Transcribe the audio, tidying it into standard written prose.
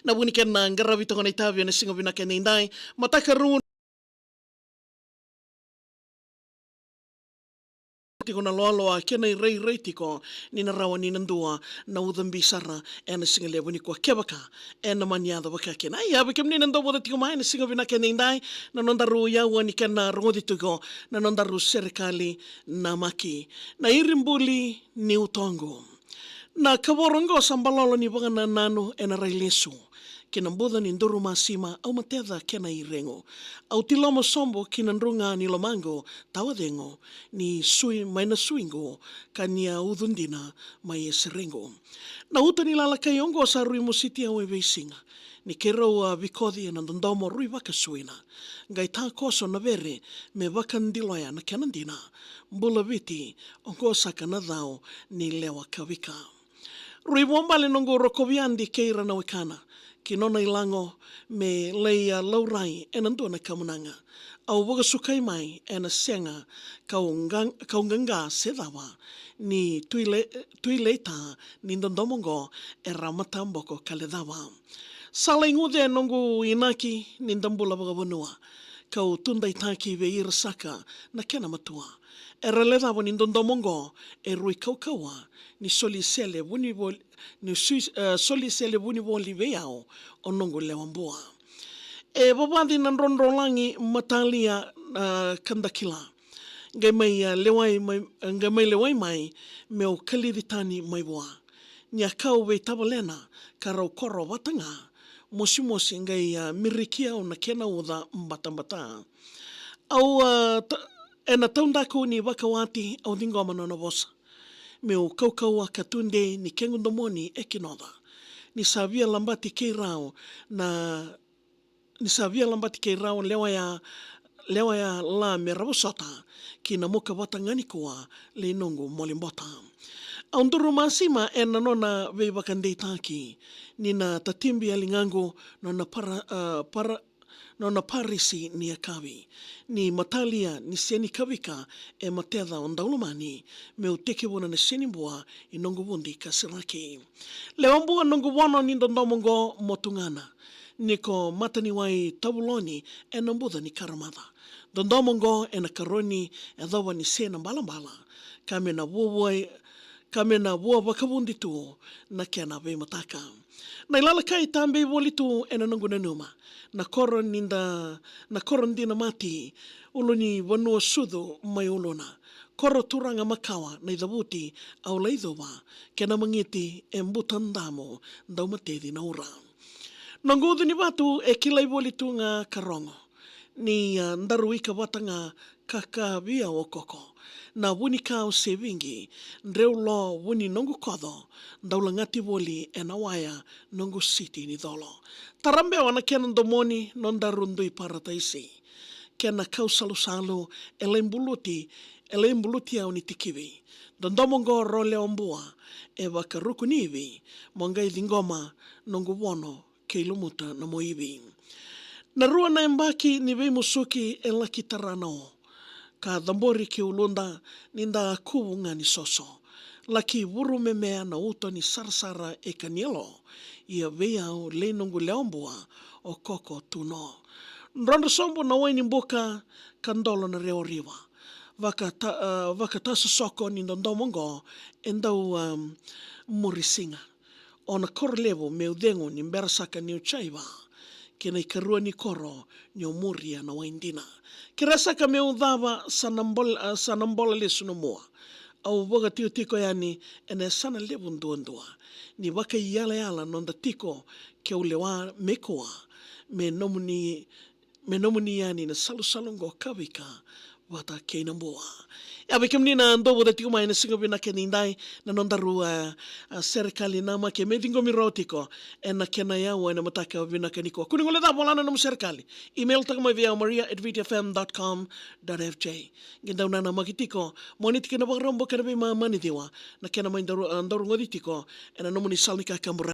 na bunikan na ngarabi to na itavyo na singabi na kaninday matakaroon tiko na loaloa kena i rei tiko ni na rawa ni nandua na udambi sara e na singa levo ni kua kebaka e na maniada waka kena ai abe kem ni nando boda tiko mai na singa vina kena indai na nondaru yawa ni kena rongodi tiko na nondaru serikali na maki na irimbuli ni utongo na kaworongo sambalolo ni wangana nanu e na railesu kina mboda ni nduru masima au mateda kena i rengo. Au tilomo sombo kina ndrunga ni lomango tawadengo ni mai na suingo kania udundina mai e serengo. Na uta ni lalakai ongo sa rui musiti au e veisinga. Ni kero vikodi na ndandomo rui waka suina. Ngai tā koso na vere me waka ndiloya na kenandina. Mbula viti ongo sa kanadao ni lewa kawika. Rui wombale nongo rokoviandi keira na wekana. Kinona ilango me leia laurai e nantua na kamunanga. Au waga sukai mai e na senga kaunganga sedawa ni tuileta ni ndondomongo e ramata mboko kaledawa. Sala ingude nongu inaki ni ndambula waga wanua. Kau tunda itaki ve irasaka na kena matua. E raledawa ni ndondomongo e rui kaukawa ni solisele wuni woli veao o nongo lewambua. E wawadi na ronrolangi matalia kandakila. Ngai mai lewai mai me o kaliritani mai wa. Nia kau vei tawalena ka rau koro watanga. Mosi ngai mirikia o na kena uda mbata. Au e na taundaku ni wakawati au dingoma na vosa. Me o kaukau katunde ni kengundomoni e kinoda. Ni savia lambati kei rao lewa ya la me rawasota ki na moka watangani kua le nongo molimbota. Au nduru masima e na nona vei wakandei taki ni na tatimbi alingango nona parisi ni akawi. Ni matalia ni seni kawika e mateda o ndaulumani me o teke wana na seni mbua i nongo wundi ka siraki. Lewambua nongo wano ni ndomongo motungana. Niko matani wai tabuloni e nambuda ni karamada. Ndomongo e na karoni e dhawa ni sena mbala. Kame na wua wakawundi tu na kena vei mataka. Na ilalakai tambe woli tu e na nongo nanuma. Na koron dina mati uluni wanua sudu mai uluna. Koro turanga makawa na idhabuti au laidhowa kena mangiti e mbutandamo daumatedi na ura. Nongo ni watu e kilai woli tu nga karongo. Ni ndaruika watanga kakavia o koko. Na wuni kao se wingi, ndreu lo wuni nongu kodo, ndaula ngati woli e na waya nongu siti ni dolo. Tarambe wana kena ndomoni nondarundui parataisi. Kena kau salu e leimbuluti au ni tikiwi. Ndomongo role ombua e waka rukuniwi, mongai dingoma nongu wono keilumuta na moiwi. Na rua na mbaki ni vei musuki e laki tarano. Ka dhambori ki ulunda ninda kuunga ni soso. Laki wuru memea na uto ni sarsara e kanielo. Ia vea o leinongu leombua o koko tuno. Nronda sombo na waini mboka kandolo na reo riwa. Waka tasu soko ni ndomongo endau murisinga. Ona kor levo meudengo ni mberasaka ni uchaiwa. Kena ikarua ni koro ni omuria na waindina. Kirasa ka meu dhava sanambola le sunumua. Au boga tiko yani ene sana levu ndua. Ni waka yala nonda tiko ke ulewa mekoa. Me nomuni yani na salu kawika wata keina mboa. Ya bikim ni na ndo boda tiko mai na singabi na kenindai na nondaru serikali nama ke medingo mirotiko na kena ya wana mataka vina keniko. Kuningole da bolana na serikali. Email takama via maria@vtfm.com.fj. Gindaw na magitiko monitike na bagrombo kana be manitiwa na kena mai ndaru ngoditiko na nomuni salnika kambura.